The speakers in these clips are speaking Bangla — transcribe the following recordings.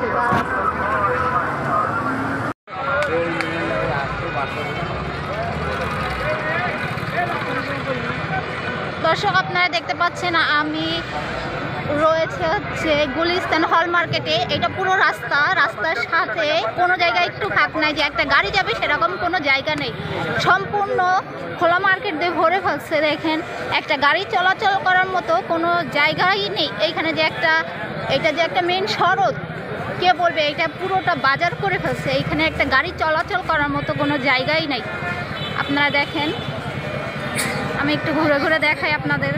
বেশি। দর্শক আপনারা দেখতে পাচ্ছেন আমি রয়েছে হচ্ছে গুলিস্তান হল মার্কেটে। এটা পুরো রাস্তার সাথে কোনো জায়গায় একটু ফাঁক নাই যে একটা গাড়ি যাবে সেরকম কোনো জায়গা নেই, সম্পূর্ণ খোলা মার্কেট দিয়ে ভরে ফেলছে। দেখেন একটা গাড়ি চলাচল করার মতো কোনো জায়গাই নেই। এইখানে যে এটা যে একটা মেন সড়ক, কে বলবে এটা পুরোটা বাজার করে ফেলছে। এইখানে একটা গাড়ি চলাচল করার মতো কোনো জায়গাই নাই। আপনারা দেখেন, আমি একটু ঘুরে ঘুরে দেখাই আপনাদের।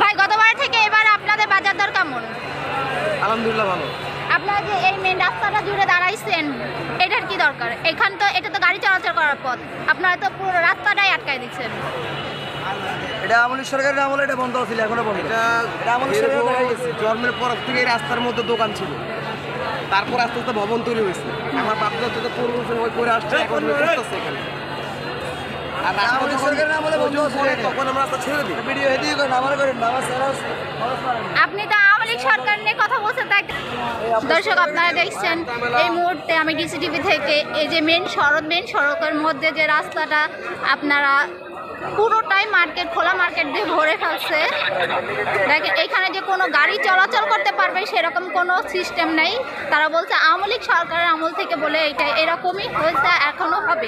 ভাই গতবার থেকে এবার আপনাদের বাজার দর কেমন? আলহামদুলিল্লাহ ভালো। আপনারা যে এই মেন রাস্তাটা জুড়ে দাঁড়াইছেন, এটার কি দরকার? এটা তো গাড়ি চলাচল করার পথ, আপনারা তো পুরো রাস্তাটাই আটকায় দিচ্ছেন। এটা আমলি সরকারের আমলে এটা বন্ধ ছিল, এখনো বন্ধ। এটা আমলি সরকারের জন্মের পর থেকে এই রাস্তার মধ্যে দোকান ছিল, তারপর আস্তে আস্তে ভবন তৈরি হয়েছে। আমার বাপদা তো পূর্ব ওই করে আসছে, এখন করতেছে এখানে। আর রাস্তা সরকারের আমলে বন্ধ ছিল, তখন আমরা রাস্তা ছেড়ে দিই। ভিডিও হেদিয়ে করেন, আমার করেন না, আমার আপনি তো আওয়ামী লীগ সরকার নিয়ে কথা বলছেন। তাই দর্শক আপনারা দেখছেন এই মুহূর্তে আমি ডিসিটিভি থেকে এই যে মেন সড়কের মধ্যে যে রাস্তাটা আপনারা পুরোটাই খোলা মার্কেট দিয়ে ভরে ফেলছে। দেখেন এইখানে যে কোনো গাড়ি চলাচল করতে পারবে সেরকম কোনো সিস্টেম নেই। তারা বলছে আওয়ামী লীগ সরকারের আমল থেকে বলে এটা এরকমই হয়েছে, এখনো হবে।